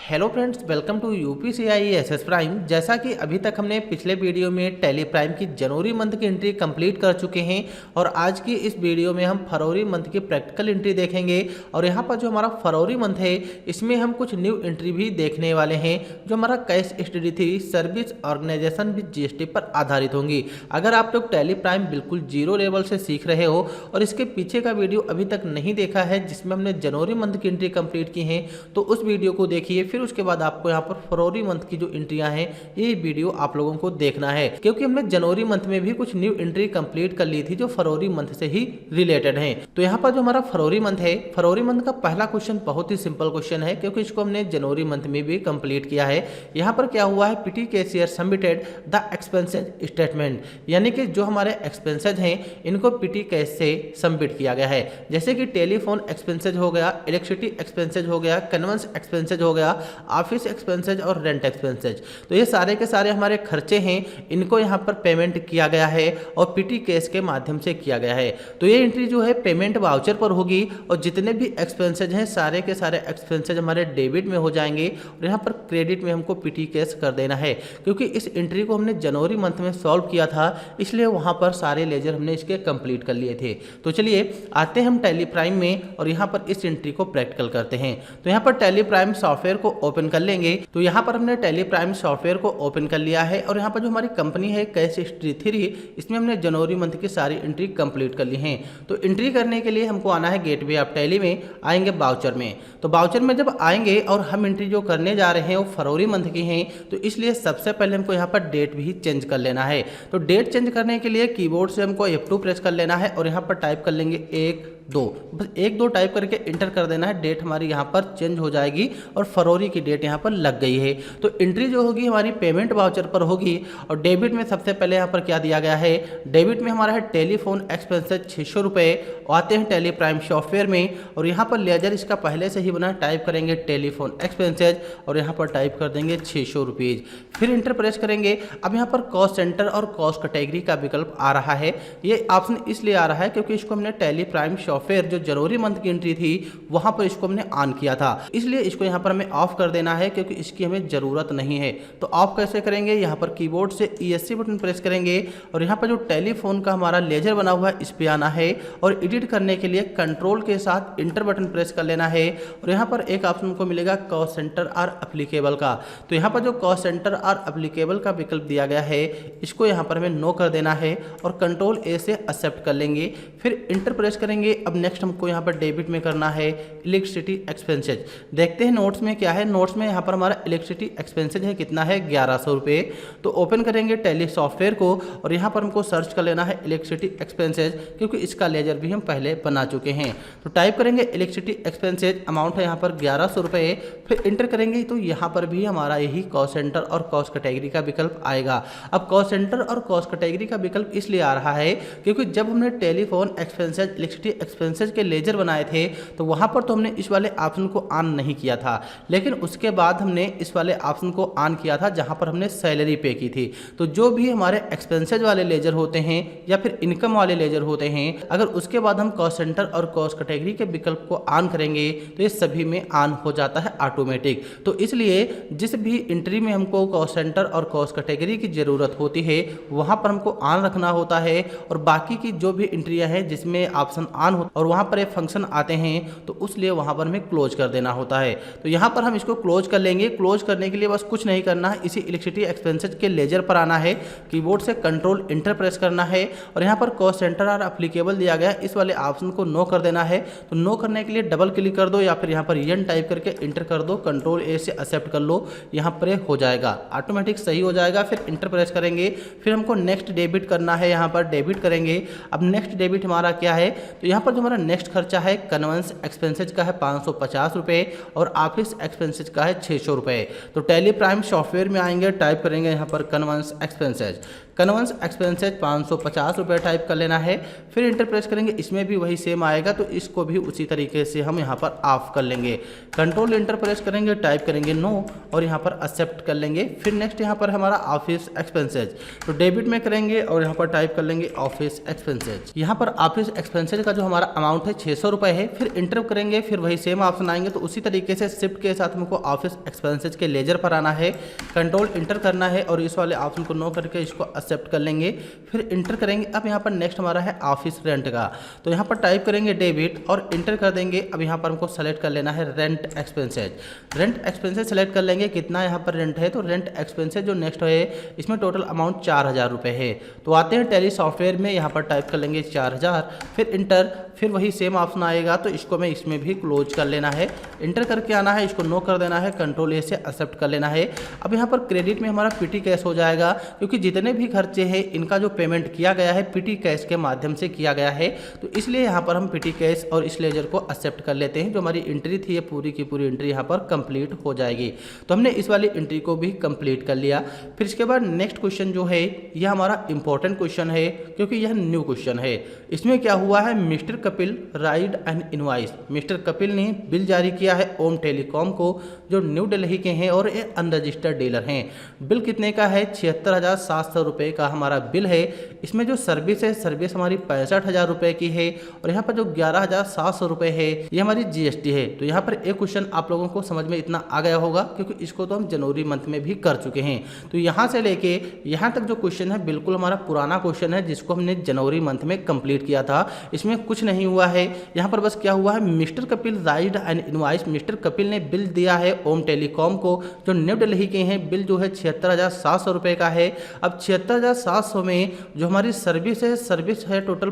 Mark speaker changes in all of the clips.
Speaker 1: Hello friends, welcome to UPCI SS prime. जैसा कि अभी तक हमने पिछले वीडियो में टैली प्राइम की जनवरी मंथ की एंट्री कंप्लीट कर चुके हैं और आज की इस वीडियो में हम फरवरी मंथ की प्रैक्टिकल एंट्री देखेंगे। और यहाँ पर जो हमारा फरवरी मंथ है इसमें हम कुछ न्यू एंट्री भी देखने वाले हैं जो हमारा कैश स्टडी थी सर्विस ऑर्गेनाइजेशन विद जीएसटी पर आधारित होंगी। अगर आप लोग टैली प्राइम बिल्कुल जीरो लेवल से सीख रहे हो और इसके पीछे का वीडियो अभी तक नहीं देखा है जिसमें हमने जनवरी मंथ की एंट्री कंप्लीट की है तो उस वीडियो को देखिए। फिर उसके बाद आपको यहाँ पर फरवरी मंथ की जो एंट्रियां हैं ये वीडियो आप लोगों को देखना है, क्योंकि हमने जनवरी मंथ में भी कुछ न्यू एंट्री कंप्लीट कर ली थी जो फरवरी मंथ से ही रिलेटेड हैं। तो यहाँ पर जो हमारा फरवरी मंथ है, फरवरी मंथ का पहला क्वेश्चन बहुत ही सिंपल क्वेश्चन है क्योंकि इसको हमने जनवरी मंथ में भी कंप्लीट किया है। यहाँ पर क्या हुआ है, PT cashier submitted the expenses statement, यानी कि जो हमारे एक्सपेंसेज हैं इनको पीटी कैश से सबमिट किया गया है। जैसे कि टेलीफोन एक्सपेंसेज हो गया, इलेक्ट्रिसिटी एक्सपेंसेज हो गया, कन्वेंस एक्सपेंसेज हो गया, ऑफिस एक्सपेंसेज और रेंट एक्सपेंसेज। तो ये सारे के सारे हमारे खर्चे हैं, इनको यहाँ पर पेमेंट किया गया है और पीटी कैश के माध्यम से किया गया है। तो ये एंट्री जो है पेमेंट वाउचर पर होगी और जितने भी एक्सपेंसेज हैं सारे के सारे एक्सपेंसेज हमारे डेबिट में हो जाएंगे और यहाँ पर क्रेडिट में हमको पीटी कैश कर देना है। क्योंकि इस एंट्री को हमने जनवरी मंथ में सॉल्व किया था इसलिए वहाँ पर सारे लेजर हमने इसके कंप्लीट कर लिए थे। तो चलिए आते हैं हम टैली प्राइम में और यहाँ पर इस एंट्री को प्रैक्टिकल करते हैं। तो यहाँ पर टैली प्राइम सॉफ्टवेयर को ओपन कर लेंगे। तो यहाँ पर हमने टैली प्राइम सॉफ्टवेयर को ओपन कर लिया है और यहाँ पर जो हमारी कंपनी है कैश हिस्ट्री 3, इसमें हमने जनवरी मंथ की सारी एंट्री कंप्लीट कर ली हैं। तो एंट्री करने के लिए हमको आना है गेटवे ऑफ टैली में, आएंगे बाउचर में। तो बाउचर में जब आएंगे और हम एंट्री जो करने जा रहे हैं वो फरवरी मंथ की हैं तो इसलिए सबसे पहले हमको यहाँ पर डेट भी चेंज कर लेना है। तो डेट चेंज करने के लिए कीबोर्ड से हमको F2 प्रेस कर लेना है और यहाँ पर टाइप कर लेंगे 1 2, बस 1 2 टाइप करके इंटर कर देना है। डेट हमारी यहाँ पर चेंज हो जाएगी और फरवरी की डेट यहाँ पर लग गई है। तो एंट्री जो होगी हमारी पेमेंट वाउचर पर होगी और डेबिट में सबसे पहले यहाँ पर क्या दिया गया है, डेबिट में हमारा है टेलीफोन एक्सपेंसेज 600 रुपये। आते हैं टैली प्राइम सॉफ्टवेयर में और यहाँ पर लेजर इसका पहले से ही बना, टाइप करेंगे टेलीफोन एक्सपेंसेज और यहाँ पर टाइप कर देंगे 600 रुपीज़। फिर इंटर प्रेस करेंगे। अब यहाँ पर कॉस्ट सेंटर और कॉस्ट कैटेगरी का विकल्प आ रहा है। ये ऑप्शन इसलिए आ रहा है क्योंकि इसको हमने टैली प्राइम सॉफ्टवेयर जो जनवरी मंथ की एंट्री थी वहां पर इसको हमने ऑन किया था, इसलिए इसको यहाँ पर हमें ऑफ कर देना है क्योंकि इसकी हमें जरूरत नहीं है। तो ऑफ कैसे करेंगे, यहाँ पर कीबोर्ड से ESC बटन प्रेस करेंगे और यहाँ पर जो टेलीफोन का हमारा लेजर बना हुआ है इस पे आना है और एडिट करने के लिए कंट्रोल के साथ इंटर बटन प्रेस कर लेना है और यहाँ पर एक ऑप्शन को मिलेगा कॉस्ट सेंटर और एप्लीकेबल का। तो यहाँ पर जो कॉस्ट सेंटर और एप्लीकेबल का विकल्प दिया गया है इसको यहाँ पर हमें नो कर देना है और कंट्रोल A से एक्सेप्ट कर लेंगे। फिर इंटर प्रेस करेंगे। अब नेक्स्ट हमको यहाँ पर डेबिट में करना है इलेक्ट्रिसिटी एक्सपेंसेज। देखते हैं नोट्स में क्या है। नोट्स में यहाँ पर हमारा इलेक्ट्रिसिटी एक्सपेंसेज है कितना है, 1100 रुपये। तो ओपन करेंगे टैली सॉफ्टवेयर को और यहाँ पर हमको सर्च कर लेना है इलेक्ट्रिसिटी एक्सपेंसेज क्योंकि इसका लेजर भी हम पहले बना चुके हैं। तो टाइप करेंगे इलेक्ट्रिसिटी एक्सपेंसेज, अमाउंट है यहाँ पर 1100 रुपये। फिर इंटर करेंगे तो यहाँ पर भी हमारा यही कॉस्ट सेंटर और कॉस्ट कैटेगरी का विकल्प आएगा। अब कॉस्ट सेंटर और कॉस्ट कैटेगरी का विकल्प इसलिए आ रहा है क्योंकि जब हमने टेलीफोन एक्सपेंसेज इलेक्ट्रिसिटी एक्सपेंसेज के लेजर बनाए थे तो वहां पर तो हमने इस वाले ऑप्शन को ऑन नहीं किया था, लेकिन उसके बाद हमने इस वाले ऑप्शन को ऑन किया था जहां पर हमने सैलरी पे की थी। तो जो भी हमारे एक्सपेंसेज वाले लेजर होते हैं या फिर इनकम वाले लेजर होते हैं, अगर उसके बाद हम कॉस्ट सेंटर और कॉस्ट कैटेगरी के विकल्प को ऑन करेंगे तो ये सभी में ऑन हो जाता है ऑटोमेटिक। तो इसलिए जिस भी एंट्री में हमको कॉस्ट सेंटर और कॉस्ट कैटेगरी की जरूरत होती है वहां पर हमको ऑन रखना होता है और बाकी की जो भी एंट्रियां हैं जिसमें ऑप्शन ऑन हो और वहां पर एक फंक्शन आते हैं तो उसलिए वहां पर हमें क्लोज कर देना होता है। तो यहाँ पर हम इसको क्लोज कर लेंगे। क्लोज करने के लिए बस कुछ नहीं करना है, इसी इलेक्ट्रिसिटी एक्सपेंसेज के लेजर पर आना है, कीबोर्ड से कंट्रोल इंटर प्रेस करना है और यहाँ पर कॉस्ट सेंटर और एप्लीकेबल दिया गया है, इस वाले ऑप्शन को नो कर देना है। तो नो करने के लिए डबल क्लिक कर दो या फिर यहाँ पर एन टाइप करके इंटर कर दो, कंट्रोल A से एक्सेप्ट कर लो, यहाँ पर हो जाएगा ऑटोमेटिक सही हो जाएगा। फिर इंटर प्रेस करेंगे। फिर हमको नेक्स्ट डेबिट करना है, यहाँ पर डेबिट करेंगे। अब नेक्स्ट डेबिट हमारा क्या है, तो यहाँ पर जो हमारा नेक्स्ट खर्चा है कन्वेंस एक्सपेंसेज का है 550 रुपये और ऑफिस एक्सपेंसेज का है 600 रुपये। तो टैली प्राइम सॉफ्टवेयर में आएंगे, टाइप करेंगे यहाँ पर कन्वेंस एक्सपेंसेज। कन्वेंस एक्सपेंसेज 550 रुपये टाइप कर लेना है। फिर इंटर प्रेस करेंगे, इसमें भी वही सेम आएगा तो इसको भी उसी तरीके से हम यहाँ पर ऑफ कर लेंगे। कंट्रोल इंटर प्रेस करेंगे, टाइप करेंगे नो और यहाँ पर एक्सेप्ट कर लेंगे। फिर नेक्स्ट यहाँ पर हमारा ऑफिस एक्सपेंसेज, तो डेबिट में करेंगे और यहाँ पर टाइप कर लेंगे ऑफिस एक्सपेंसेज। यहाँ पर ऑफिस एक्सपेंसेज का जो हमारा अमाउंट है 600 रुपये है। फिर इंटर करेंगे, फिर वही सेम ऑप्शन आएंगे तो उसी तरीके से शिफ्ट के साथ हमको ऑफिस एक्सपेंसेज के लेजर पर आना है, कंट्रोल इंटर करना है और इस वाले ऑप्शन को नो करके इसको एक्सेप्ट कर लेंगे। फिर इंटर करेंगे। अब यहाँ पर नेक्स्ट हमारा है ऑफिस रेंट का, तो यहाँ पर टाइप करेंगे डेबिट और इंटर कर देंगे। अब यहाँ पर हमको सेलेक्ट कर लेना है rent expenses. Rent expenses select कर लेंगे, कितना यहाँ पर रेंट है तो रेंट एक्सपेंसेज जो नेक्स्ट है इसमें टोटल अमाउंट 4000 रुपये है। तो आते हैं टैली सॉफ्टवेयर में, यहाँ पर टाइप कर लेंगे 4000, फिर इंटर, फिर वही सेम ऑप्शन आएगा तो इसको मैं इसमें भी क्लोज कर लेना है। इंटर करके आना है, इसको नो कर देना है, कंट्रोल ए से एक्सेप्ट कर लेना है। अब यहाँ पर क्रेडिट में हमारा पीटी कैश हो जाएगा, क्योंकि जितने भी खर्चे हैं इनका जो पेमेंट किया गया है पीटी कैश के माध्यम से किया गया है, तो इसलिए यहाँ पर हम पीटी कैश और इस लेजर को एक्सेप्ट कर लेते हैं। जो हमारी एंट्री थी ये पूरी की पूरी एंट्री यहाँ पर कंप्लीट हो जाएगी। तो हमने इस वाली एंट्री को भी कंप्लीट कर लिया। फिर इसके बाद नेक्स्ट क्वेश्चन जो है यह हमारा इंपॉर्टेंट क्वेश्चन है, क्योंकि यह न्यू क्वेश्चन है। इसमें क्या हुआ है, mister Kapil ride and invoice, mister Kapil ने बिल जारी किया है ओम टेलीकॉम को, जो न्यू दिल्ली के हैं और ये अनरजिस्टर्ड डीलर हैं। बिल कितने का है, 76,700 रुपये का हमारा बिल है। इसमें जो सर्विस है, सर्विस हमारी 65,000 रुपये की है और यहाँ पर जो 11,700 रुपये है ये हमारी जीएसटी है। तो यहाँ पर एक क्वेश्चन आप लोगों को समझ में इतना आ गया होगा, क्योंकि इसको तो हम जनवरी मंथ में भी कर चुके हैं। तो यहाँ से लेके यहाँ तक जो क्वेश्चन है बिल्कुल हमारा पुराना क्वेश्चन है, जिसको हमने जनवरी मंथ में कंप्लीट किया था। इसमें कुछ नहीं हुआ है। यहाँ पर बस क्या हुआ है, mister Kapil ride and invoice, mister Kapil ने बिल दिया है ओम टेलीकॉम को, जो न्यू दिल्ली के हैं। बिल जो है 76,700 रुपये का है। अब 76,700 में जो हमारी सर्विस है टोटल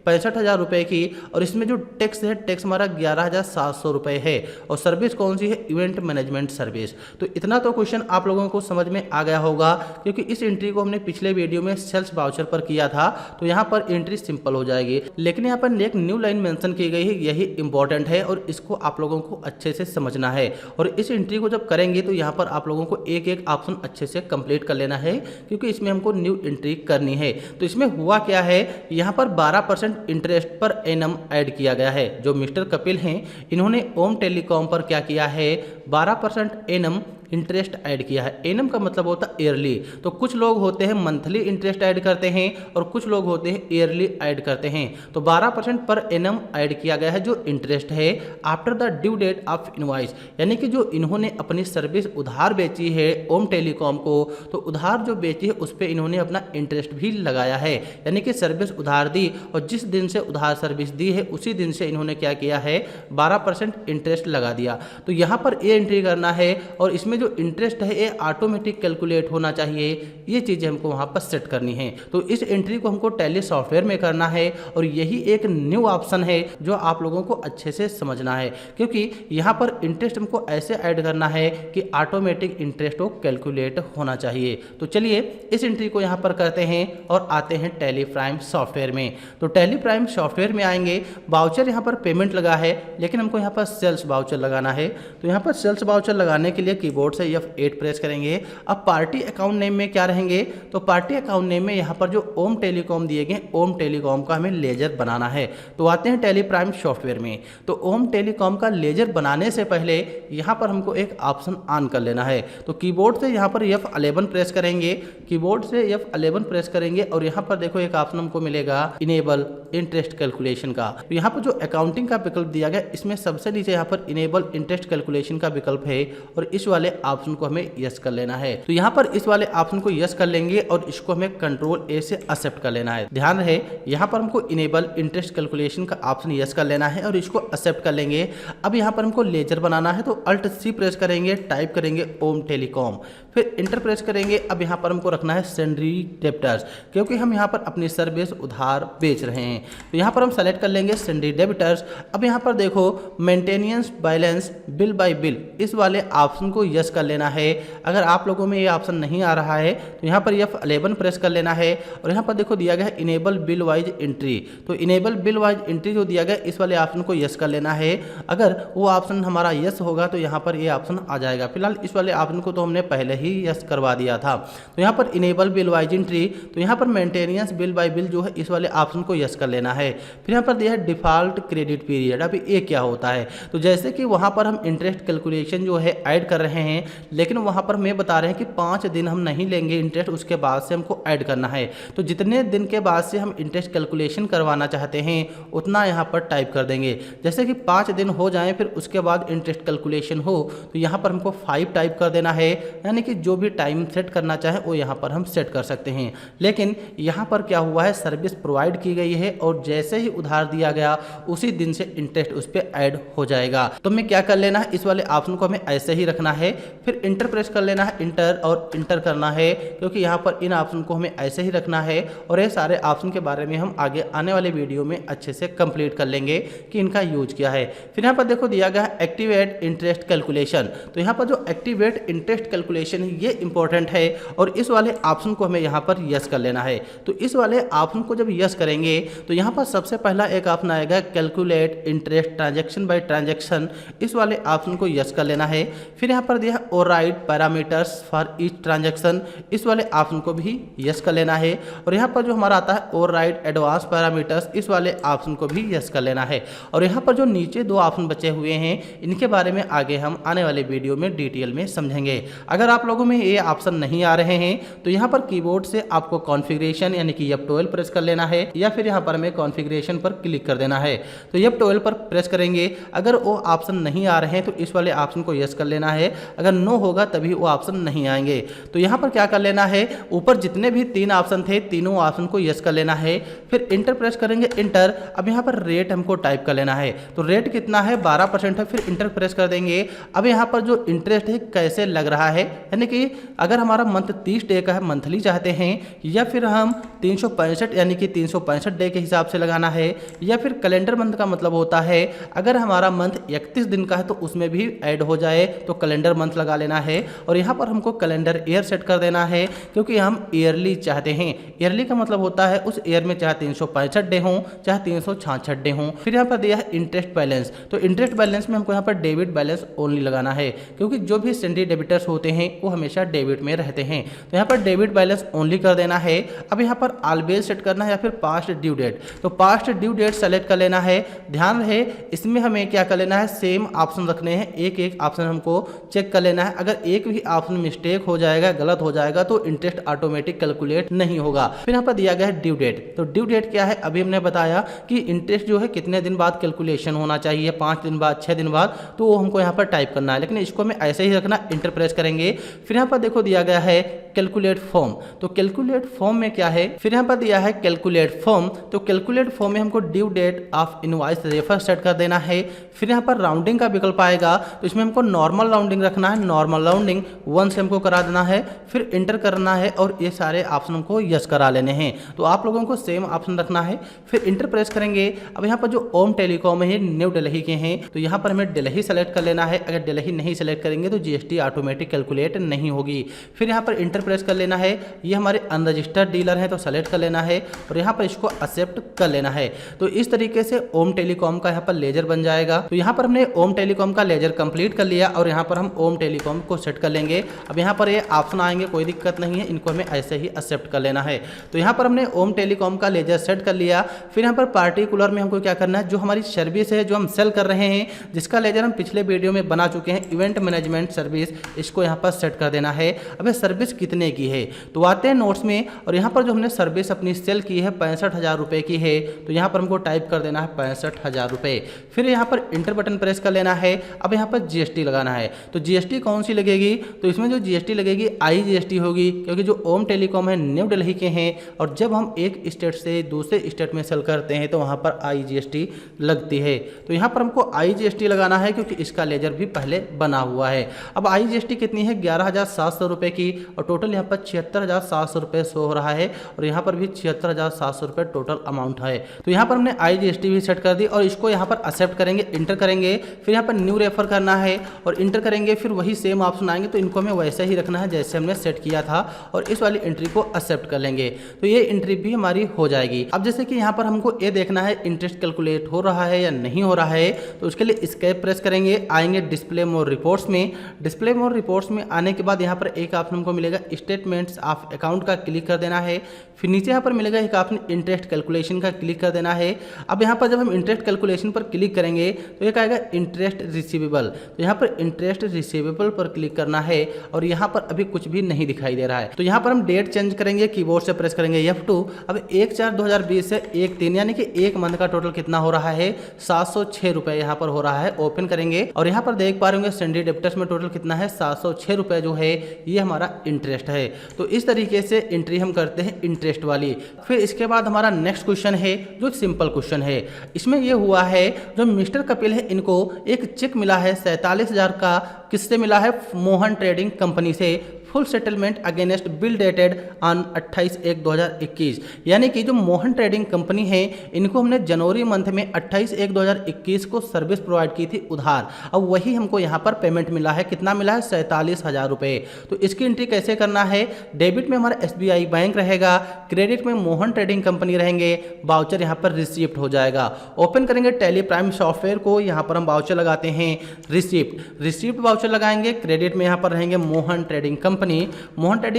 Speaker 1: 65,000 रुपये की, और इसमें जो टैक्स है टैक्स हमारा 11,700 रुपये है। और सर्विस कौन सी है, इवेंट मैनेजमेंट सर्विस। तो इतना तो क्वेश्चन आप लोगों को समझ में आ गया होगा, क्योंकि इस एंट्री को हमने पिछले वीडियो में सेल्स वाउचर पर किया था। तो यहाँ पर एंट्री सिंपल हो जाएगी, लेकिन यहाँ पर एक न्यू लाइन मेंशन की गई है, यही इंपॉर्टेंट है और इसको आप लोगों को अच्छे से समझना है। और इस एंट्री को जब करेंगे तो यहाँ पर आप लोगों को एक एक ऑप्शन अच्छे से कंप्लीट कर लेना है, क्योंकि इसमें हमको न्यू एंट्री करनी है। तो इसमें हुआ क्या है, यहाँ पर 12% इंटरेस्ट पर एनम ऐड किया गया है। जो मिस्टर कपिल हैं इन्होंने ओम टेलीकॉम पर क्या किया है, 12% एनम इंटरेस्ट ऐड किया है। एनम का मतलब होता है ईयरली। तो कुछ लोग होते हैं मंथली इंटरेस्ट ऐड करते हैं और कुछ लोग होते हैं ईयरली ऐड करते हैं। तो 12% पर एनम ऐड किया गया है जो इंटरेस्ट है after the due date of invoice, यानी कि जो इन्होंने अपनी सर्विस उधार बेची है ओम टेलीकॉम को, तो उधार जो बेची है उस पर इन्होंने अपना इंटरेस्ट भी लगाया है। यानी कि सर्विस उधार दी और जिस दिन से उधार सर्विस दी है उसी दिन से इन्होंने क्या किया है, 12% इंटरेस्ट लगा दिया। तो यहाँ पर ये एंट्री करना है और इसमें जो इंटरेस्ट है ये ऑटोमेटिक कैलकुलेट होना चाहिए। ये चीज़ें हमको वहाँ पर सेट करनी है। तो इस एंट्री को हमको टैली सॉफ्टवेयर में करना है और यही एक न्यू ऑप्शन है जो आप लोगों को अच्छे से समझना है, क्योंकि यहाँ पर इंटरेस्ट हमको ऐसे ऐड करना है कि ऑटोमेटिक इंटरेस्ट वो कैलकुलेट होना चाहिए। तो चलिए इस एंट्री को यहाँ पर करते हैं और आते हैं टैली प्राइम सॉफ्टवेयर में। तो टैली प्राइम सॉफ्टवेयर में आएंगे, वाउचर यहाँ पर पेमेंट लगा है, लेकिन हमको यहाँ पर सेल्स वाउचर लगाना है। तो यहाँ पर सेल्स वाउचर लगाने के लिए कीबोर्ड से F8 प्रेस करेंगे। अब पार्टी अकाउंट नेम में क्या रहेंगे, तो पार्टी अकाउंट नेम में यहाँ पर जो ओम टेलीकॉम दिए गए, ओम टेलीकॉम का हमें लेजर बनाना है। तो आते हैं टैली प्राइम सॉफ्टवेयर में। तो ओम टेलीकॉम का लेजर बनाने से पहले यहाँ पर हमको एक ऑप्शन ऑन कर लेना है। तो कीबोर्ड से यहाँ पर F11 प्रेस करेंगे, कीबोर्ड से F11 प्रेस करेंगे और यहाँ पर देखो एक ऑप्शन हमको मिलेगा इनेबल इंटरेस्ट कैलकुलेशन का। तो यहाँ पर जो अकाउंटिंग का विकल्प दिया गया इसमें सबसे नीचे यहाँ पर इनेबल इंटरेस्ट कैलकुलेशन का विकल्प है और इस वाले ऑप्शन को हमें यस कर लेना है। तो यहाँ पर इस वाले ऑप्शन को यस कर लेंगे और इसको हमें कंट्रोल ए से एक्सेप्ट कर लेना है। ध्यान रहे यहाँ पर हमको इनेबल इंटरेस्ट कैलकुलेशन का ऑप्शन यस कर लेना है और इसको एक्सेप्ट कर लेंगे। अब यहाँ पर हमको लेजर बनाना है, तो अल्ट सी प्रेस करेंगे, टाइप करेंगे ओम टेलीकॉम, फिर इंटर प्रेस करेंगे। अब यहाँ पर हमको रखना है सैंडरी डेबिटर्स, क्योंकि हम यहाँ पर अपनी सर्विस उधार बेच रहे हैं। तो यहाँ पर हम सेलेक्ट कर लेंगे सैंडरी डेबिटर्स। अब यहाँ पर देखो maintenance balance bill bye bill, इस वाले ऑप्शन को यस यस कर लेना है। अगर आप लोगों में ये ऑप्शन नहीं आ रहा है तो यहाँ पर F11 प्रेस कर लेना है और यहाँ पर देखो दिया गया है इनेबल बिल वाइज एंट्री। तो इनेबल बिल वाइज एंट्री जो दिया गया इस वाले ऑप्शन को यस कर लेना है। अगर वो ऑप्शन हमारा यस होगा तो यहाँ पर ये ऑप्शन आ जाएगा। फिलहाल इस वाले ऑप्शन को तो हमने पहले ही यस करवा दिया था। तो यहाँ पर इनेबल बिल वाइज एंट्री, तो यहाँ पर मेंटेनेंस बिल बाय बिल जो है इस वाले ऑप्शन को यस कर लेना है। फिर यहाँ पर दिया है डिफॉल्ट क्रेडिट पीरियड। अभी ये क्या होता है, तो जैसे कि वहाँ पर हम इंटरेस्ट कैलकुलेशन जो है ऐड कर रहे हैं, लेकिन वहाँ पर मैं बता रहे हैं कि 5 दिन हम नहीं लेंगे इंटरेस्ट, उसके बाद से हमको ऐड करना है। तो जितने दिन के बाद से हम इंटरेस्ट कैलकुलेशन करवाना चाहते हैं उतना यहाँ पर टाइप कर देंगे। जैसे कि 5 दिन हो जाएं फिर उसके बाद इंटरेस्ट कैलकुलेशन हो तो यहाँ पर हमको 5 टाइप कर देना है। यानी कि जो भी टाइम सेट करना चाहे वो यहाँ पर हम सेट कर सकते हैं। लेकिन यहाँ पर क्या हुआ है, सर्विस प्रोवाइड की गई है और जैसे ही उधार दिया गया उसी दिन से इंटरेस्ट उस पर ऐड हो जाएगा। तो हमें क्या कर लेना है, इस वाले ऑप्शन को हमें ऐसे ही रखना है। फिर इंटर प्रेस कर लेना है, इंटर और इंटर करना है, क्योंकि यहाँ पर इन ऑप्शन को हमें ऐसे ही रखना है। और ये सारे ऑप्शन के बारे में हम आगे आने वाले वीडियो में अच्छे से कंप्लीट कर लेंगे कि इनका यूज क्या है। फिर यहाँ पर देखो दिया गया है एक्टिवेट इंटरेस्ट कैलकुलेशन। तो यहाँ पर जो एक्टिवेट इंटरेस्ट कैलकुलेशन है ये इंपॉर्टेंट है और इस वाले ऑप्शन को हमें यहाँ पर यस कर लेना है। तो इस वाले ऑप्शन को जब यस करेंगे तो यहाँ पर सबसे पहला एक ऑप्शन आएगा calculate interest transaction bye transaction. इस वाले ऑप्शन को यस कर लेना है। फिर यहाँ पर दिया है override parameters for each transaction. इस वाले ऑप्शन को भी यस कर लेना है। और यहाँ पर जो हमारा आता है ओवरराइड एडवांस पैरामीटर्स, इस वाले ऑप्शन को भी यस कर लेना है। और यहाँ पर जो नीचे 2 ऑप्शन बचे हुए हैं इनके बारे में आगे हम आने वाले वीडियो में डिटेल में समझेंगे। अगर आप लोगों में ये ऑप्शन नहीं आ रहे हैं तो यहाँ पर कीबोर्ड से आपको कॉन्फ़िगरेशन यानी कि F12 प्रेस कर लेना है या फिर यहाँ पर हमें कॉन्फ़िगरेशन पर क्लिक कर देना है। तो F12 पर प्रेस करेंगे। अगर वो ऑप्शन नहीं आ रहे हैं तो इस वाले ऑप्शन को यस कर लेना है। अगर नो होगा तभी वो ऑप्शन नहीं आएंगे। तो यहाँ पर क्या कर लेना है, ऊपर जितने भी 3 ऑप्शन थे तीनों ऑप्शन को यस कर लेना है। फिर इंटर प्रेस करेंगे, इंटर। अब यहाँ पर रेट हमको टाइप कर लेना है। तो रेट कितना है, 12% है। फिर इंटर प्रेस कर देंगे। अब यहाँ पर जो इंटरेस्ट है कैसे लग रहा है, यानी कि अगर हमारा मंथ 30 डे का है, मंथली चाहते हैं, या फिर हम 365 यानी कि 365 डे के हिसाब से लगाना है, या फिर कैलेंडर मंथ का मतलब होता है अगर हमारा मंथ 31 दिन का है तो उसमें भी ऐड हो जाए तो कैलेंडर मंथ लगा लेना है। और यहाँ पर हमको कैलेंडर ईयर सेट कर देना है क्योंकि हम ईयरली चाहते हैं। ईयरली का मतलब होता है उस ईयर में चाहे 365 डे हों चाहे 366 डे हों। फिर यहाँ पर दिया है इंटरेस्ट बैलेंस। तो इंटरेस्ट बैलेंस में हमको यहाँ पर डेबिट बैलेंस ओनली लगाना है क्योंकि जो भी सैलरी डेबिटर्स होते हैं वो हमेशा डेबिट में रहते हैं। तो यहाँ पर डेबिट बैलेंस ओनली कर देना है। अब यहाँ पर ऑलवेज सेट करना है या फिर पास्ट ड्यू डेट। तो पास्ट ड्यू डेट सेलेक्ट कर लेना है। ध्यान रहे इसमें हमें क्या कर लेना है, सेम ऑप्शन रखने हैं। एक एक ऑप्शन हमको चेक कर लेना है। अगर एक भी ऑप्शन मिस्टेक हो जाएगा, गलत हो जाएगा तो इंटरेस्ट ऑटोमेटिक कैलकुलेट नहीं होगा। फिर यहाँ पर दिया गया है ड्यू डेट। तो ड्यू डेट क्या है, अभी हमने बताया कि इंटरेस्ट जो है कितने दिन बाद कैलकुलेशन होना चाहिए, 5 दिन बाद, 6 दिन बाद, तो वो हमको यहाँ पर टाइप करना है। लेकिन इसको हमें ऐसे ही रखना, इंटर प्रेस करेंगे। फिर यहाँ पर देखो दिया गया है कैलकुलेट फॉर्म। तो कैलकुलेट फॉर्म में क्या है, फिर यहाँ पर दिया है कैलकुलेट फॉर्म। तो कैलकुलेट फॉर्म में हमको due date of invoice refer set कर देना है। फिर यहाँ पर राउंडिंग का विकल्प आएगा तो इसमें हमको नॉर्मल राउंडिंग रखना है। नॉर्मल राउंडिंग 1 से हमको करा देना है। फिर इंटर करना है और ये सारे ऑप्शन को यस करा लेने हैं। तो आप लोगों को सेम ऑप्शन रखना है। फिर इंटर प्रेस करेंगे। अब यहाँ पर जो ओम टेलीकॉम है न्यू दिल्ली के हैं तो यहाँ पर हमें दिल्ली सेलेक्ट कर लेना है। अगर दिल्ली नहीं सेलेक्ट करेंगे तो जीएसटी ऑटोमेटिक कैलकुलेट नहीं होगी। फिर यहाँ पर इंटर प्रेस कर लेना है। ये हमारे अनरजिस्टर्ड डीलर है तो सेलेक्ट कर लेना है और यहाँ पर इसको एक्सेप्ट कर लेना है। तो इस तरीके से ओम टेलीकॉम का यहाँ पर लेजर बन जाएगा। तो यहाँ पर हमने ओम टेलीकॉम का लेजर कंप्लीट कर लिया और यहाँ पर हम ओम टेलीकॉम को सेट कर लेंगे। अब यहाँ पर ये ऑप्शन आएंगे, कोई दिक्कत नहीं है, इनको हमें ऐसे ही एक्सेप्ट कर लेना है। तो यहाँ पर हमने ओम टेलीकॉम का लेजर सेट कर लिया। फिर यहाँ पर पार्टिकुलर में हमको क्या करना है, जो हमारी सर्विस है जो हम सेल कर रहे हैं, जिसका लेजर हम पिछले वीडियो में बना चुके हैं, इवेंट मैनेजमेंट सर्विस, इसको यहाँ पर सेट कर देना है। अब ये सर्विस कितने की है, तो आते हैं नोट्स में और यहाँ पर जो हमने सर्विस अपनी सेल की है 65,000 रुपये की है। तो यहाँ पर हमको टाइप कर देना है 65,000 रुपये। फिर यहाँ पर इंटर बटन प्रेस कर लेना है। अब यहाँ पर जीएसटी लगाना है। तो जीएसटी कौन सी लगेगी, तो इसमें जो जीएसटी लगेगी IGST होगी क्योंकि जो ओम टेलीकॉम है न्यू दिल्ली के हैं और जब हम एक स्टेट से दूसरे स्टेट में सेल करते हैं तो वहाँ पर IGST लगती है। तो यहाँ पर हमको IGST लगाना है क्योंकि इसका लेजर भी पहले बना हुआ है। अब IGST कितनी है, 11,700 रुपये की और टोटल यहाँ पर 76,700 रुपये शो हो रहा है और यहाँ पर भी 76,700 रुपये टोटल अमाउंट है। तो यहाँ पर हमने IGST भी सेट कर दी और इसको यहाँ पर एक्सेप्ट करेंगे, इंटर करेंगे। फिर यहाँ पर न्यू रेफर करना है और इंटर करेंगे। फिर फिर वही सेम ऑप्शन आएंगे, तो इनको हमें वैसे ही रखना है जैसे हमने सेट किया था और इस वाली एंट्री को एक्सेप्ट कर लेंगे, तो ये एंट्री भी हमारी हो जाएगी। अब जैसे कि यहाँ पर हमको ये देखना है इंटरेस्ट कैलकुलेट हो रहा है या नहीं हो रहा है, तो उसके लिए एस्केप प्रेस करेंगे, आएंगे डिस्प्ले मोर रिपोर्ट्स में। डिस्प्ले मोर रिपोर्ट्स में आने के बाद यहाँ पर एक ऑप्शन हमको मिलेगा स्टेटमेंट्स ऑफ अकाउंट का क्लिक कर देना है। फिर नीचे यहाँ पर मिलेगा एक ऑप्शन इंटरेस्ट कैलकुलेशन का क्लिक कर देना है। अब यहाँ पर जब हम इंटरेस्ट कैलकुलेशन पर क्लिक करेंगे तो एक आएगा इंटरेस्ट रिसीवेबल, तो यहाँ पर इंटरेस्ट रिसीवेबल पर क्लिक करना है और यहाँ पर अभी कुछ भी नहीं दिखाई दे रहा है, तो यहाँ पर हम डेट चेंज करेंगे, कीबोर्ड से प्रेस करेंगे F2। अब 1/4/2020 से 1/3 यानी कि एक मंथ का टोटल कितना हो रहा है 706 रुपये यहाँ पर हो रहा है। ओपन करेंगे और यहाँ पर देख पा रहे होंगे सैंडी डेप्टर्स में टोटल कितना है 706 रुपये जो है ये हमारा इंटरेस्ट है। तो इस तरीके से एंट्री हम करते हैं इंटरेस्ट वाली। फिर इसके बाद हमारा नेक्स्ट क्वेश्चन है जो सिंपल क्वेश्चन है। इसमें ये हुआ है जो मिस्टर कपिल है इनको एक चेक मिला है 47,000 का, किससे मिला है मोहन ट्रेडिंग कंपनी से, full settlement against bill dated on 28/1/2021। यानी कि जो मोहन ट्रेडिंग कंपनी है इनको हमने जनवरी मंथ में 28/1/2021 को सर्विस प्रोवाइड की थी उधार। अब वही हमको यहाँ पर पेमेंट मिला है, कितना मिला है 47,000 रुपये। तो इसकी एंट्री कैसे करना है, डेबिट में हमारा SBI बैंक रहेगा, क्रेडिट में मोहन ट्रेडिंग कंपनी रहेंगे, वाउचर यहाँ पर रिसीप्ट हो जाएगा। ओपन करेंगे टैली प्राइम सॉफ्टवेयर को, यहाँ पर हम वाउचर लगाते हैं रिसीप्ट वाउचर लगाएंगे। क्रेडिट में यहाँ पर रहेंगे मोहन ट्रेडिंग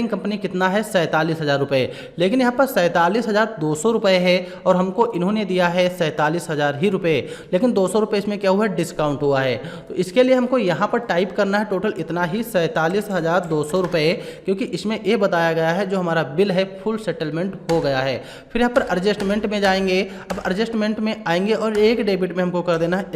Speaker 1: कंपनी कितना है 47,000 रुपये, लेकिन यहाँ पर 47,200 रुपये है और हमको इन्होंने दिया है 47,000 ही रुपये, लेकिन 200 रुपये इसमें क्या हुआ है डिस्काउंट हुआ है। तो इसके लिए हमको यहाँ पर टाइप करना है टोटल इतना ही 47,200 रुपये, क्योंकि इसमें ये बताया गया है जो हमारा बिल है फुल सेटलमेंट हो गया है। फिर यहाँ पर एडजस्टमेंट में जाएंगे। अब एडजस्टमेंट में आएंगे और एक डेबिट में हमको कर देना है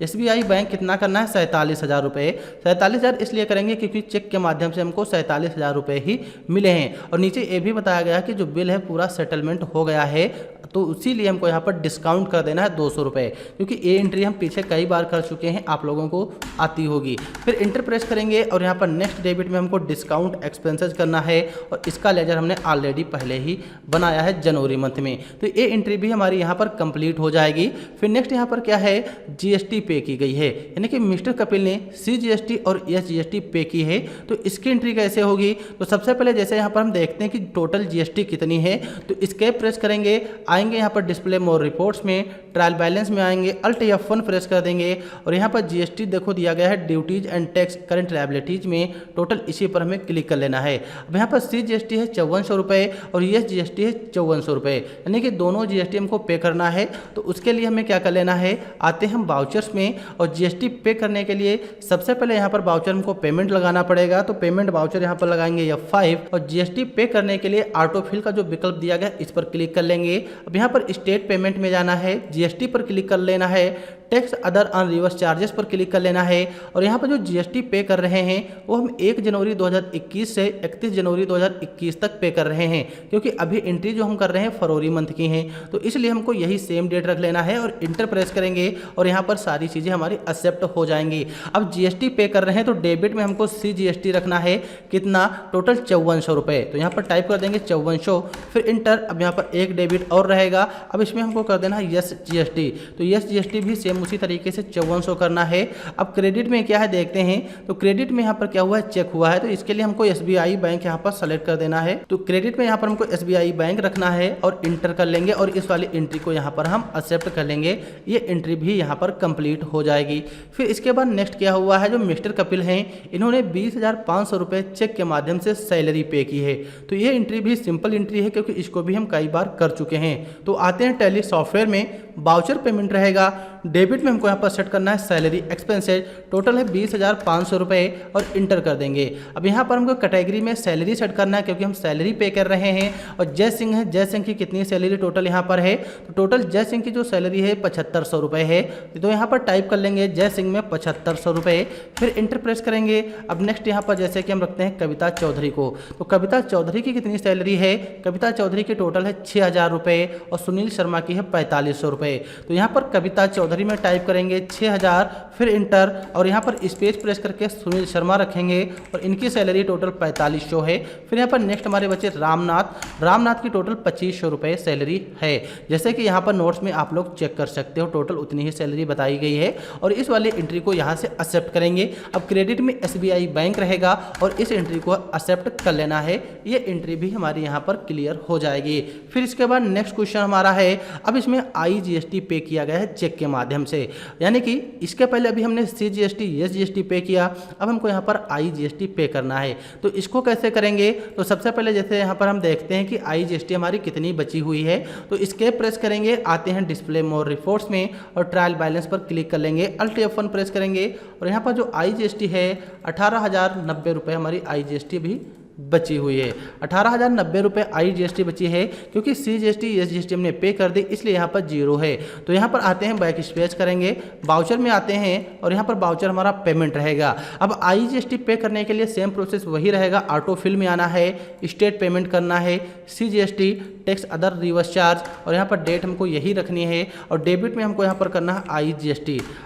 Speaker 1: SBI बैंक, कितना करना है 47,000 रुपये। 47,000 इसलिए करेंगे क्योंकि चेक के माध्यम से हमको 47,000 रुपये ही मिले हैं और नीचे ये भी बताया गया कि जो बिल है पूरा सेटलमेंट हो गया है, तो इसीलिए हमको यहाँ पर डिस्काउंट कर देना है 200 रुपये, क्योंकि ये एंट्री हम पीछे कई बार कर चुके हैं, आप लोगों को आती होगी। फिर इंटर प्रेस करेंगे और यहाँ पर नेक्स्ट डेबिट में हमको डिस्काउंट एक्सपेंसेस करना है और इसका लेजर हमने ऑलरेडी पहले ही बनाया है जनवरी मंथ में, तो ये एंट्री भी हमारी यहाँ पर कंप्लीट हो जाएगी। फिर नेक्स्ट यहाँ पर क्या है GST पे की गई है, यानी कि मिस्टर कपिल ने CGST और SGST पे की है, तो इसकी एंट्री कैसे होगी। तो सबसे पहले जैसे यहाँ पर हम देखते हैं कि टोटल GST कितनी है, तो एस्केप प्रेस करेंगे, आएंगे यहाँ पर डिस्प्ले मोर रिपोर्ट्स में, ट्रायल बैलेंस में आएंगे, Alt F1 प्रेस कर देंगे और यहाँ पर GST देखो दिया गया है duties and tax current liabilities में, टोटल इसी पर हमें क्लिक कर लेना है। अब यहाँ पर CGST है 5400 रुपये और SGST है 5400 रुपये, यानी कि दोनों GST हमको पे करना है। तो उसके लिए हमें क्या कर लेना है, आते हैं हम वाउचर्स में और GST पे करने के लिए सबसे पहले यहाँ पर वाउचर हमको पेमेंट लगाना पड़ेगा, तो पेमेंट वाउचर यहाँ पर लगाएंगे F5 और GST पे करने के लिए ऑटोफिल का जो विकल्प दिया गया इस पर क्लिक कर लेंगे। अब यहाँ पर स्टेट पेमेंट में जाना है, GST पर क्लिक कर लेना है, tax other on reverse charges पर क्लिक कर लेना है और यहाँ पर जो GST पे कर रहे हैं वो हम 1 जनवरी 2021 से 31 जनवरी 2021 तक पे कर रहे हैं, क्योंकि अभी एंट्री जो हम कर रहे हैं फरवरी मंथ की हैं, तो इसलिए हमको यही सेम डेट रख लेना है और इंटर प्रेस करेंगे और यहाँ पर सारी चीज़ें हमारी एक्सेप्ट हो जाएंगी। अब GST पे कर रहे हैं तो डेबिट में हमको CGST रखना है, कितना टोटल 5400 रुपये, तो यहाँ पर टाइप कर देंगे 5400, फिर इंटर। अब यहाँ पर एक डेबिट और रहेगा, अब इसमें हमको कर देना है SGST, तो SGST भी सेम उसी तरीके से 5400 करना है। अब क्रेडिट में क्या है देखते हैं, तो क्रेडिट में यहाँ पर क्या हुआ है चेक हुआ है, तो इसके लिए हमको SBI बैंक यहाँ पर सेलेक्ट कर देना है, तो क्रेडिट में यहाँ पर हमको SBI बैंक रखना है और इंटर कर लेंगे और इस वाली एंट्री को यहाँ पर हम एक्सेप्ट कर लेंगे, ये एंट्री भी यहाँ पर कंप्लीट हो जाएगी। फिर इसके बाद नेक्स्ट क्या हुआ है, जो मिस्टर कपिल हैं इन्होंने 20,500 रुपये चेक के माध्यम से सैलरी पे की है, तो ये एंट्री भी सिंपल एंट्री है क्योंकि इसको भी हम कई बार कर चुके हैं। तो आते हैं टैली सॉफ्टवेयर में, वाउचर पेमेंट रहेगा, डेबिट में हमको यहाँ पर सेट करना है सैलरी एक्सपेंसेज, टोटल है 20,500 रुपये और इंटर कर देंगे। अब यहाँ पर हमको कैटेगरी में सैलरी सेट करना है क्योंकि हम सैलरी पे कर रहे हैं और जय सिंह है, जय सिंह की कितनी सैलरी टोटल यहाँ पर है, तो टोटल जय सिंह की जो सैलरी है 7500 रुपये है, तो यहाँ पर टाइप कर लेंगे जय सिंह में 7500 रुपये, फिर इंटर प्रेस करेंगे। अब नेक्स्ट यहाँ पर जैसे कि हम रखते हैं कविता चौधरी को, तो कविता चौधरी की कितनी सैलरी है, कविता चौधरी की टोटल है 6,000 रुपये और सुनील शर्मा की है 4500 रुपये। रुपये। तो यहाँ पर कविता चौधरी में टाइप करेंगे 6000, फिर इंटर और यहाँ पर स्पेस प्रेस करके सुनील शर्मा रखेंगे और इनकी सैलरी टोटल 4500 है। फिर यहाँ पर नेक्स्ट हमारे बचे रामनाथ की टोटल 2500 रुपये सैलरी है। जैसे कि यहाँ पर नोट्स में आप लोग चेक कर सकते हो, टोटल उतनी ही सैलरी बताई गई है और इस वाली एंट्री को यहाँ से एक्सेप्ट करेंगे। अब क्रेडिट में SBI बैंक रहेगा और इस एंट्री को एक्सेप्ट कर लेना है। ये एंट्री भी हमारी यहाँ पर क्लियर हो जाएगी। फिर इसके बाद नेक्स्ट क्वेश्चन हमारा है, अब इसमें IGST पे किया गया है चेक के माध्यम से, यानी कि इसके पहले अभी हमने CGST SGST पे किया, अब हमको यहाँ पर IGST पे करना है। तो इसको कैसे करेंगे? तो सबसे पहले जैसे यहाँ पर हम देखते हैं कि IGST हमारी कितनी बची हुई है, तो एस्केप प्रेस करेंगे, आते हैं डिस्प्ले मोर रिपोर्ट्स में और ट्रायल बैलेंस पर क्लिक कर लेंगे, Alt F1 प्रेस करेंगे और यहाँ पर जो IGST है 18,090 रुपये हमारी IGST भी बची हुई है। 18,090 रुपये IGST बची है, क्योंकि CGST SGST हमने पे कर दी इसलिए यहाँ पर 0 है। तो यहाँ पर आते हैं, बैक स्पेस करेंगे, बाउचर में आते हैं और यहाँ पर बाउचर हमारा पेमेंट रहेगा। अब IGST पे करने के लिए सेम प्रोसेस वही रहेगा, ऑटो फिल में आना है, स्टेट पेमेंट करना है, CGST tax other rivers charge और यहाँ पर डेट हमको यही रखनी है और डेबिट में हमको यहाँ पर करना है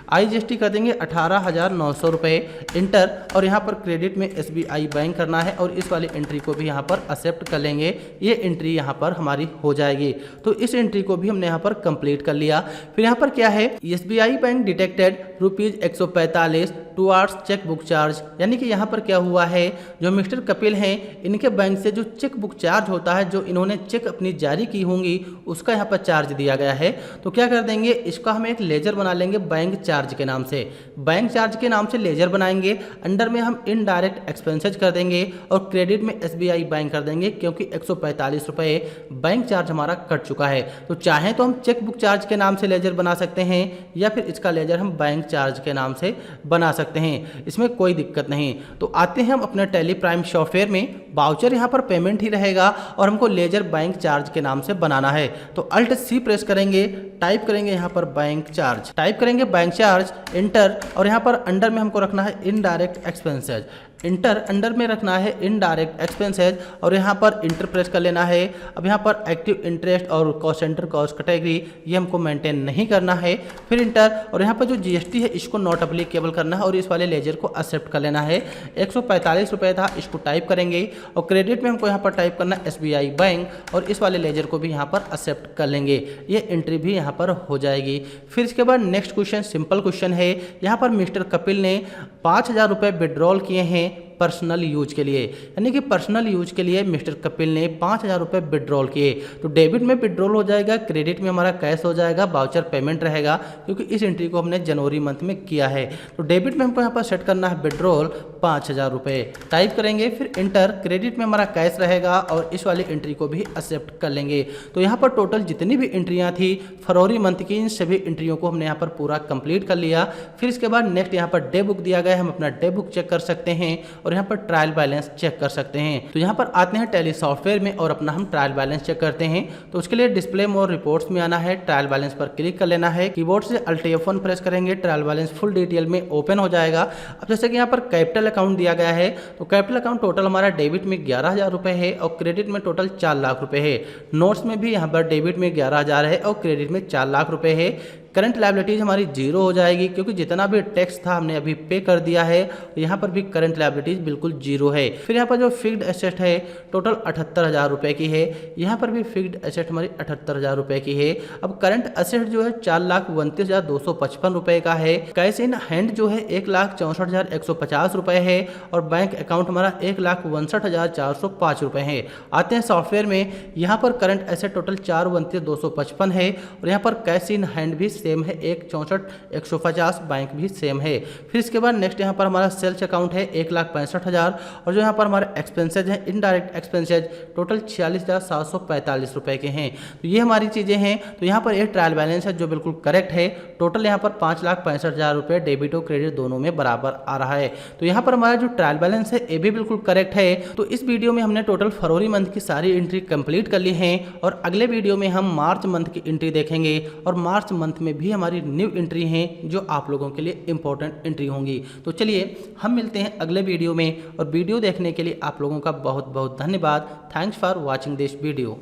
Speaker 1: IGST कर देंगे 18,900 रुपये, इंटर और यहाँ पर क्रेडिट में SBI बैंक करना है और इस वाली एंट्री को भी यहाँ पर एक्सेप्ट कर लेंगे। ये एंट्री यहाँ पर हमारी हो जाएगी। तो इस एंट्री को भी हमने यहाँ पर कंप्लीट कर लिया। फिर यहाँ पर क्या है, SBI bank detected ₹145 towards cheque book charge, यानी कि यहाँ पर क्या हुआ है, जो मिस्टर कपिल हैं इनके बैंक से जो चेक बुक चार्ज होता है, जो इन्होंने चेक अपनी जारी की होंगी उसका यहाँ पर चार्ज दिया गया है। तो क्या कर देंगे, इसका हम एक लेजर बना लेंगे बैंक चार्ज के नाम से, बैंक चार्ज के नाम से लेजर बनाएंगे। अंडर में हम इनडायरेक्ट एक्सपेंसेज कर देंगे और क्रेडिट में SBI बैंक कर देंगे, क्योंकि 145 रुपये बैंक चार्ज हमारा कट चुका है। तो चाहें तो हम चेक बुक चार्ज के नाम से लेजर बना सकते हैं या फिर इसका लेजर हम बैंक चार्ज के नाम से बना सकते हैं, इसमें कोई दिक्कत नहीं। तो आते हैं हम अपने टैली प्राइम सॉफ्टवेयर में, बाउचर यहाँ पर पेमेंट ही रहेगा और हमको लेजर बैंक चार्ज के नाम से बनाना है। तो Alt C प्रेस करेंगे, टाइप करेंगे यहाँ पर बैंक चार्ज, टाइप करेंगे बैंक चार्ज, इंटर और यहाँ पर अंडर में हमको रखना है इनडायरेक्ट एक्सपेंसेज, इंटर अंडर में रखना है इनडायरेक्ट एक्सपेंसेज और यहाँ पर इंटर प्रेस कर लेना है। अब यहाँ पर एक्टिव इंटरेस्ट और कॉस्ट सेंटर कॉस्ट कैटेगरी ये हमको मेंटेन नहीं करना है, फिर इंटर और यहाँ पर जो GST है इसको नॉट अप्लीकेबल करना है और इस वाले लेजर को एक्सेप्ट कर लेना है। 145 रुपये था, इसको टाइप करेंगे और क्रेडिट में हमको यहाँ पर टाइप करना है SBI बैंक और इस वाले लेजर को भी यहाँ पर एक्सेप्ट कर लेंगे। ये एंट्री भी यहाँ पर हो जाएगी। फिर इसके बाद नेक्स्ट क्वेश्चन सिंपल क्वेश्चन है, यहाँ पर मिस्टर कपिल ने 5,000 रुपये विड्रॉल किए हैं पर्सनल यूज के लिए, यानी कि पर्सनल यूज के लिए मिस्टर कपिल ने 5,000 रुपये विड्रॉल किए। तो डेबिट में विड्रॉल हो जाएगा, क्रेडिट में हमारा कैश हो जाएगा, बाउचर पेमेंट रहेगा, क्योंकि इस एंट्री को हमने जनवरी मंथ में किया है। तो डेबिट में हमको यहाँ पर सेट करना है विड्रॉल 5,000 रुपये, टाइप करेंगे, फिर इंटर, क्रेडिट में हमारा कैश रहेगा और इस वाली एंट्री को भी एक्सेप्ट कर लेंगे। तो यहाँ पर टोटल जितनी भी एंट्रियाँ थी फरवरी मंथ की, इन सभी एंट्रियों को हमने यहाँ पर पूरा कंप्लीट कर लिया। फिर इसके बाद नेक्स्ट यहाँ पर डे बुक दिया गया है, हम अपना डे बुक चेक कर सकते हैं और यहाँ पर ट्रायल बैलेंस चेक कर सकते हैं। तो यहाँ पर आते हैं टैली सॉफ्टवेयर में और अपना हम ट्रायल बैलेंस चेक करते हैं। तो उसके लिए डिस्प्ले मोर रिपोर्ट्स में आना है, ट्रायल बैलेंस पर क्लिक कर लेना है, कीबोर्ड से Alt F1 प्रेस करेंगे, ट्रायल बैलेंस फुल डिटेल में ओपन हो जाएगा। अब जैसे कि यहाँ पर कैपिटल अकाउंट दिया गया है, तो कैपिटल अकाउंट टोटल हमारा डेबिट में 11,000 रुपये है और क्रेडिट में टोटल 4 लाख रुपये है। नोट्स में भी यहाँ पर डेबिट में 11,000 है और क्रेडिट में 4 लाख रुपये है। करंट लायबिलिटीज हमारी 0 हो जाएगी, क्योंकि जितना भी टैक्स था हमने अभी पे कर दिया है। यहाँ पर भी करंट लायबिलिटीज बिल्कुल 0 है। फिर यहाँ पर जो फिक्स्ड एसेट है टोटल 78,000 रुपये की है, यहाँ पर भी फिक्स्ड एसेट हमारी 78,000 रुपये की है। अब करंट एसेट जो है 4,29,255 रुपये का है। कैश इन हैंड जो है 1,64,150 रुपये है और बैंक अकाउंट हमारा 1,62,405 रुपये है। आते हैं सॉफ्टवेयर में, यहाँ पर करंट एसेट टोटल 4,29,255 है और यहाँ पर कैश इन हैंड भी सेम है 1,64,150, बैंक भी सेम है। फिर इसके बाद नेक्स्ट यहाँ पर हमारा सेल्स अकाउंट है 1,65,000 और जो यहाँ पर हमारे एक्सपेंसेज हैं इनडायरेक्ट एक्सपेंसेज टोटल 46,745 रुपये के हैं। तो ये हमारी चीज़ें हैं। तो यहाँ पर एक ट्रायल बैलेंस है जो बिल्कुल करेक्ट है। टोटल यहाँ पर 5,65,000 रुपये डेबिट और क्रेडिट दोनों में बराबर आ रहा है। तो यहाँ पर हमारा जो ट्रायल बैलेंस है ये भी बिल्कुल करेक्ट है। तो इस वीडियो में हमने टोटल फरवरी मंथ की सारी एंट्री कंप्लीट कर ली है और अगले वीडियो में हम मार्च मंथ की एंट्री देखेंगे और मार्च मंथ में भी हमारी न्यू एंट्री हैं जो आप लोगों के लिए इंपॉर्टेंट एंट्री होंगी। तो चलिए हम मिलते हैं अगले वीडियो में और वीडियो देखने के लिए आप लोगों का बहुत बहुत धन्यवाद। Thanks for watching this video.